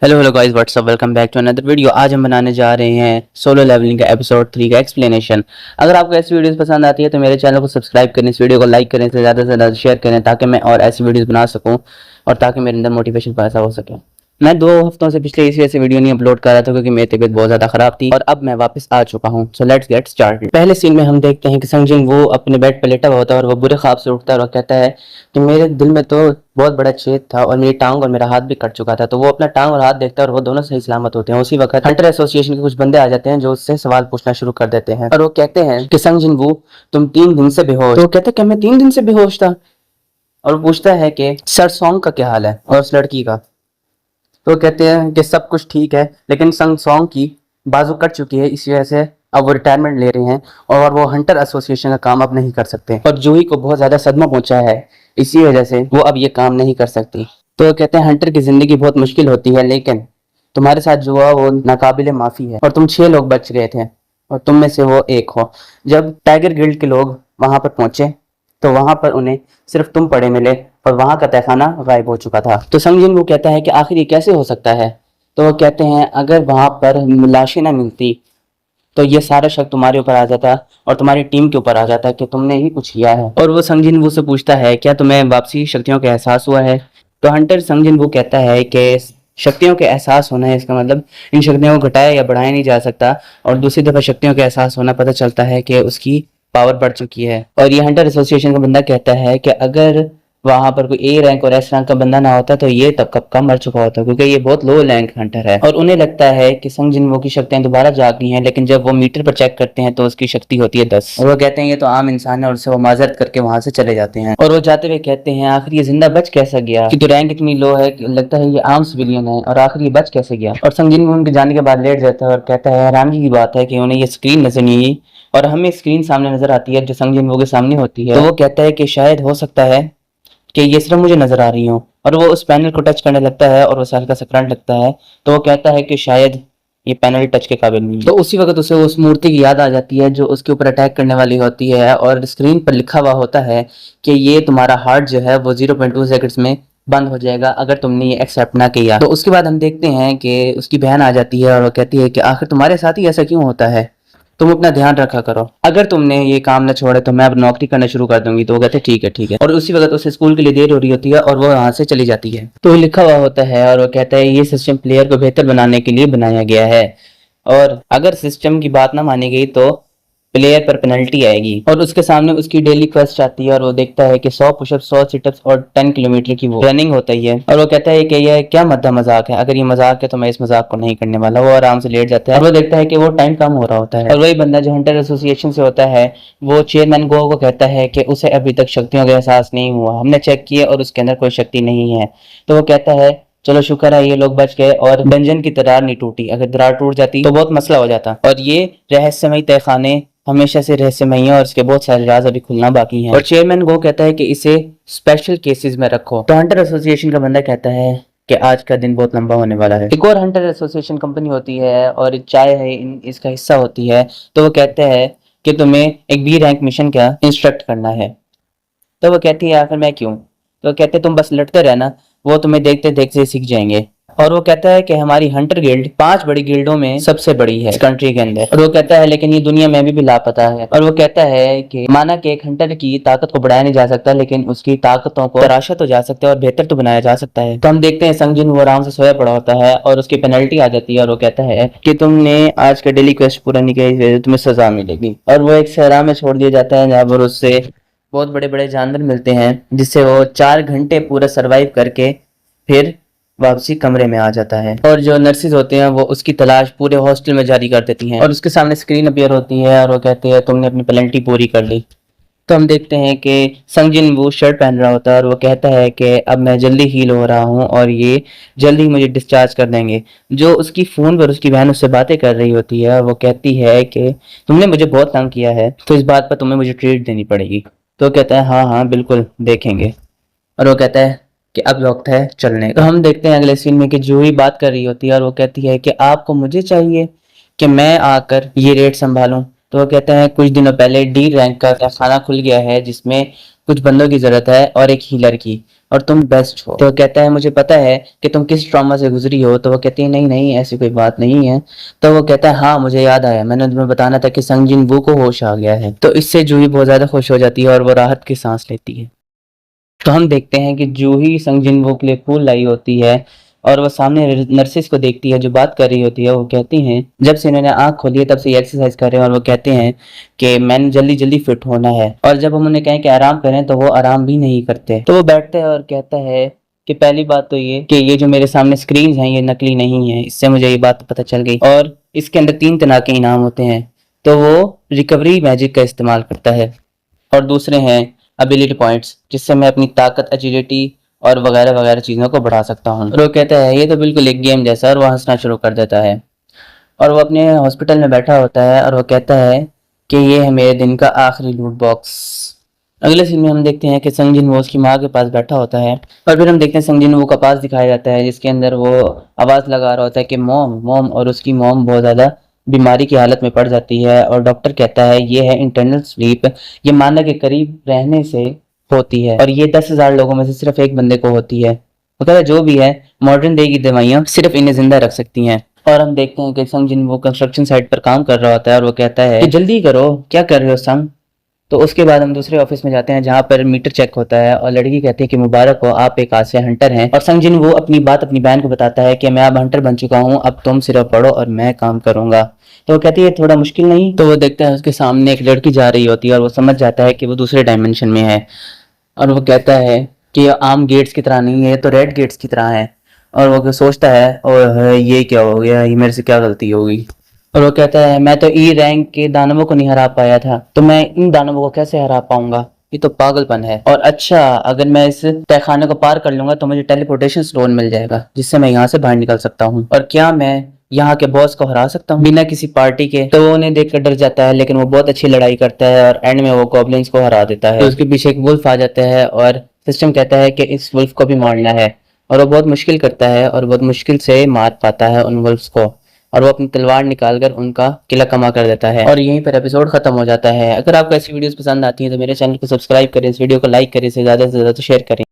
Hello hello guys, what's up, welcome back to another video. आज हम बनाने जा रहे हैं सोलो लेवलिंग का एपिसोड 3 का एक्सप्लेनेशन। अगर आपको ऐसी वीडियोस पसंद आती है तो मेरे चैनल को सब्सक्राइब करें, इस वीडियो को लाइक करें, इसे ज़्यादा से ज़्यादा शेयर करें ताकि मैं और ऐसी वीडियोस बना सकूं और ताकि मेरे अंदर मोटिवेशन पैदा हो सके। मैं 2 हफ्तों से पिछले इस वजह से वीडियो नहीं अपलोड कर रहा था क्योंकि मेरी तबीयत बहुत ज़्यादा ख़राब थी और अब मैं वापस आ चुका हूँ। So let's get started. पहले सीन में हम देखते हैं कि संगजिन वो अपने बेड पर लेटा हुआ होता है और वो बुरे ख्वाब से उठता है और कहता है कि मेरे दिल में तो बहुत बड़ा छेद था और मेरी टांग और मेरा हाथ भी कट चुका था। तो वो अपना टांग और हाथ देखता है और वो दोनों सही सलामत होते हैं। उसी वक्त हंटर एसोसिएशन के कुछ बंदे आ जाते हैं जो उससे सवाल पूछना शुरू कर देते हैं और वो कहते हैं कि संगजिन वो तुम 3 दिन से बेहोश। तो वो कहते हैं कि मैं 3 दिन से बेहोश था। और वो पूछता है कि सर सॉन्ग का क्या हाल है और उस लड़की का। तो कहते हैं कि सब कुछ ठीक है लेकिन संग सॉन्ग की बाजू कट चुकी है, इसी वजह से अब वो रिटायरमेंट ले रहे हैं और वो हंटर एसोसिएशन का काम अब नहीं कर सकते। और जूही को बहुत ज्यादा सदमा पहुंचा है, इसी वजह से वो अब ये काम नहीं कर सकती। तो वो कहते हैं हंटर की जिंदगी बहुत मुश्किल होती है लेकिन तुम्हारे साथ जो हुआ वो नाकाबिले माफी है और तुम 6 लोग बच गए थे और तुम में से वो एक हो। जब टाइगर गिल्ड के लोग वहां पर पहुंचे तो वहां पर उन्हें सिर्फ तुम पड़े मिले और वहां का तहखाना गायब हो चुका था। तो संगजिन वो कहता है कि आखिर ये कैसे हो सकता है। तो वो कहते हैं अगर वहां पर लाशें ना मिलती तो ये सारा शक तुम्हारे ऊपर आ जाता और तुम्हारी टीम के ऊपर आ जाता कि तुमने ही कुछ किया है। और वो संगजिन वो से पूछता है क्या तुम्हें वापसी शक्तियों का एहसास हुआ है। तो हंटर संगजिन वो कहता है कि शक्तियों के एहसास होना है, इसका मतलब इन शक्तियों को घटाया या बढ़ाया नहीं जा सकता। और दूसरी दफा शक्तियों का एहसास होना पता चलता है कि उसकी पावर बढ़ चुकी है। और ये हंटर एसोसिएशन का बंदा कहता है कि अगर वहां पर कोई ए रैंक और एस रैंक का बंदा ना होता तो ये तब कब का मर चुका होता क्योंकि ये बहुत लो रैंक हंटर है। और उन्हें लगता है कि संगजिन की शक्तियां दोबारा जागी हैं, लेकिन जब वो मीटर पर चेक करते हैं तो उसकी शक्ति होती है 10। और वो कहते हैं ये तो आम इंसान है और उससे वो माजरत करके वहां से चले जाते हैं। और वो जाते हुए कहते हैं आखिर ये जिंदा बच कैसा गया कि तो रैंक इतनी लो है, लगता है ये आम सिविलियन है और आखिर ये बच कैसे गया। और संगजिन उनके जाने के बाद लेट जाता है और कहता है हैरानगी की बात है कि उन्हें ये स्क्रीन नजर नहीं आई और हमें स्क्रीन सामने नजर आती है जो संगजिन के सामने होती है। तो वो कहता है कि शायद हो सकता है कि ये सिर्फ मुझे नजर आ रही हो। और वो उस पैनल को टच करने लगता है और उसे हल्का सा करंट लगता है। तो वो कहता है कि शायद ये पैनल टच के काबिल नहीं है। तो उसी वक्त उसे उस मूर्ति की याद आ जाती है जो उसके ऊपर अटैक करने वाली होती है और स्क्रीन पर लिखा हुआ होता है कि ये तुम्हारा हार्ट जो है वो 0.2 सेकंड्स में बंद हो जाएगा अगर तुमने ये एक्सेप्ट ना किया। तो उसके बाद हम देखते हैं कि उसकी बहन आ जाती है और वो कहती है कि आखिर तुम्हारे साथ ही ऐसा क्यों होता है, तुम अपना ध्यान रखा करो, अगर तुमने ये काम न छोड़े तो मैं अब नौकरी करना शुरू कर दूंगी। तो वो कहते हैं ठीक है ठीक है। और उसी वक्त उसे स्कूल के लिए देर हो रही होती है और वो वहां से चली जाती है। तो लिखा हुआ होता है और वो कहता है ये सिस्टम प्लेयर को बेहतर बनाने के लिए बनाया गया है और अगर सिस्टम की बात ना मानी गई तो प्लेयर पर पेनल्टी आएगी। और उसके सामने उसकी डेली क्वेस्ट आती है और वो देखता है कि 100 पुशअप्स, 100 सिटअप्स और 10 किलोमीटर की वो रनिंग होता ही है। और वो कहता है कि यह क्या मद्दा मजाक है, अगर ये मजाक है तो मैं इस मजाक को नहीं करने वाला। वो आराम से लेट जाता है और वो देखता है कि वो टाइम कम हो रहा होता है। और वही बंदा जो हंटर एसोसिएशन से होता है वो चेयरमैन गो को कहता है कि उसे अभी तक शक्तियों का एहसास नहीं हुआ, हमने चेक किया और उसके अंदर कोई शक्ति नहीं है। तो वो कहता है चलो शुक्र है ये लोग बच गए और डंजन की दरार नहीं टूटी, अगर दरार टूट जाती तो बहुत मसला हो जाता। और ये रहस्यमय तहखाने हमेशा से रहस्यमय है और इसके बहुत सारे राज अभी खुलना बाकी हैं। और चेयरमैन गो कहता है कि इसे स्पेशल केसेस में रखो। तो हंटर एसोसिएशन का बंदा कहता है कि आज का दिन बहुत लंबा होने वाला है। एक और हंटर एसोसिएशन कंपनी होती है और चाय है इसका हिस्सा होती है। तो वो कहते हैं कि तुम्हें एक बी रैंक मिशन का इंस्ट्रक्ट करना है। तो वो कहती है आखिर मैं क्यों। तो वो कहते तुम बस लड़ते रहना, वो तुम्हें देखते देखते सीख जाएंगे। और वो कहता है कि हमारी हंटर गिल्ड 5 बड़ी गिल्डों में सबसे बड़ी है कंट्री के अंदर। और वो कहता है लेकिन ये दुनिया में भी लापता है। और वो कहता है कि माना कि एक हंटर की ताकत को बढ़ाया नहीं जा सकता लेकिन उसकी ताकतों को तराशा तो जा सकता है और बेहतर तो बनाया जा सकता है। तो हम देखते हैं संगजिन वो आराम से सोया पड़ा होता है और उसकी पेनल्टी आ जाती है और वो कहता है कि तुमने आज का डेली क्वेस्ट पूरा नहीं किया, तुम्हें सजा मिलेगी। और वो एक सहरा में छोड़ दिया जाता है जहाँ पर उससे बहुत बड़े बड़े जानवर मिलते हैं जिससे वो 4 घंटे पूरा सरवाइव करके फिर वापसी कमरे में आ जाता है। और जो नर्सिस होते हैं वो उसकी तलाश पूरे हॉस्टल में जारी कर देती हैं और उसके सामने स्क्रीन अपीयर होती है और वो कहते हैं तुमने अपनी पेनल्टी पूरी कर ली। तो हम देखते हैं कि संगजिन वो शर्ट पहन रहा होता है और वो कहता है कि अब मैं जल्दी हील हो रहा हूँ और ये जल्दी मुझे डिस्चार्ज कर देंगे। जो उसकी फ़ोन पर उसकी बहन उससे बातें कर रही होती है वो कहती है कि तुमने मुझे बहुत तंग किया है तो इस बात पर तुम्हें मुझे ट्रीट देनी पड़ेगी। तो कहता है हाँ हाँ बिल्कुल देखेंगे। और वो कहता है कि अब वक्त है चलने का। तो हम देखते हैं अगले सीन में कि जूही बात कर रही होती है और वो कहती है कि आपको मुझे चाहिए कि मैं आकर ये रेट संभालूं। तो वो कहते हैं कुछ दिनों पहले डी रैंक का खाना खुल गया है जिसमें कुछ बंदों की जरूरत है और एक हीलर की। और तुम बेस्ट हो। तो वो कहता है मुझे पता है कि तुम किस ट्रॉमा से गुजरी हो। तो वो कहती है नहीं नहीं ऐसी कोई बात नहीं है। तो वो कहता है हाँ मुझे याद आया, मैंने तुम्हें बताना था कि संग जिन वू को होश आ गया है। तो इससे जूही बहुत ज्यादा खुश हो जाती है और वो राहत की सांस लेती है। तो हम देखते हैं कि जूही संग जिन वू के लिए फूल लाई होती है और वो सामने नर्सिस को देखती है जो बात कर रही होती है। वो कहती हैं जब से इन्होंने आंख खोली है तब से ये एक्सरसाइज कर रहे हैं और वो कहते हैं कि मैंने जल्दी जल्दी फिट होना है। और जब हम उन्हें कहें कि आराम करें तो वो आराम भी नहीं करते। तो वो बैठते हैं और कहता है कि पहली बात तो ये कि ये जो मेरे सामने स्क्रीन हैं ये नकली नहीं है। इससे मुझे ये बात पता चल गई और इसके अंदर 3 तरह के इनाम होते हैं। तो वो रिकवरी मैजिक का इस्तेमाल करता है और दूसरे हैं एबिलिटी पॉइंट्स जिससे मैं अपनी ताकत, एजिलिटी और वगैरह वगैरह चीज़ों को बढ़ा सकता हूँ। और वो कहता है ये तो बिल्कुल एक गेम जैसा है और वो हंसना शुरू कर देता है। और वो अपने हॉस्पिटल में बैठा होता है और वो कहता है कि ये है मेरे दिन का आखिरी लूट बॉक्स। अगले सीन में हम देखते हैं कि संग जिन वो उसकी माँ के पास बैठा होता है और फिर हम देखते हैं संग जिन वो का पास दिखाया जाता है जिसके अंदर वो आवाज़ लगा रहा होता है कि मॉम मॉम, और उसकी मॉम बहुत ज़्यादा बीमारी की हालत में पड़ जाती है और डॉक्टर कहता है ये है इंटरनल स्लीप, ये मानना के करीब रहने से होती है और ये 10,000 लोगों में से सिर्फ एक बंदे को होती है। वो कहता है जो भी है मॉडर्न डे की दवाइयाँ सिर्फ इन्हें जिंदा रख सकती हैं। और हम देखते हैं कि संग जिन वो कंस्ट्रक्शन साइट पर काम कर रहा होता है और वो कहता है कि जल्दी करो, क्या कर रहे हो संग। तो उसके बाद हम दूसरे ऑफिस में जाते हैं जहाँ पर मीटर चेक होता है और लड़की कहती है कि मुबारक हो आप एक आज से हंटर हैं। और संग जिन वो अपनी बात अपनी बहन को बताता है कि मैं अब हंटर बन चुका हूँ, अब तुम सिर्फ पढ़ो और मैं काम करूंगा। तो वो कहती है थोड़ा मुश्किल नहीं। तो वो देखता है उसके सामने एक लड़की जा रही होती है और वो समझ जाता है कि वो दूसरे डायमेंशन में है और वो कहता है कि ये आम गेट्स की तरह नहीं है, तो रेड गेट्स की तरह है। और वो सोचता है और ये क्या हो गया, ये मेरे से क्या गलती हो गई। और वो कहता है मैं तो ई रैंक के दानवों को नहीं हरा पाया था, तो मैं इन दानवों को कैसे हरा पाऊंगा, ये तो पागलपन है। और अच्छा अगर मैं इस तहखाने को पार कर लूंगा तो मुझे टेलीपोर्टेशन स्टोन मिल जाएगा जिससे मैं यहाँ से बाहर निकल सकता हूँ। और क्या मैं यहाँ के बॉस को हरा सकता हूँ बिना किसी पार्टी के। तो वो उन्हें देखकर डर जाता है लेकिन वो बहुत अच्छी लड़ाई करता है और एंड में वो गॉब्लिन्स को हरा देता है। तो उसके पीछे एक वुल्फ आ जाता है और सिस्टम कहता है कि इस वुल्फ को भी मारना है और वो बहुत मुश्किल करता है और बहुत मुश्किल से मार पाता है उन वुल्फ्स को और वो अपनी तलवार निकालकर उनका किला कमा कर देता है और यहीं पर एपिसोड खत्म हो जाता है। अगर आपको ऐसी वीडियोस पसंद आती हैं तो मेरे चैनल को सब्सक्राइब करें, इस वीडियो को लाइक करें, इसे ज़्यादा से ज़्यादा शेयर करें।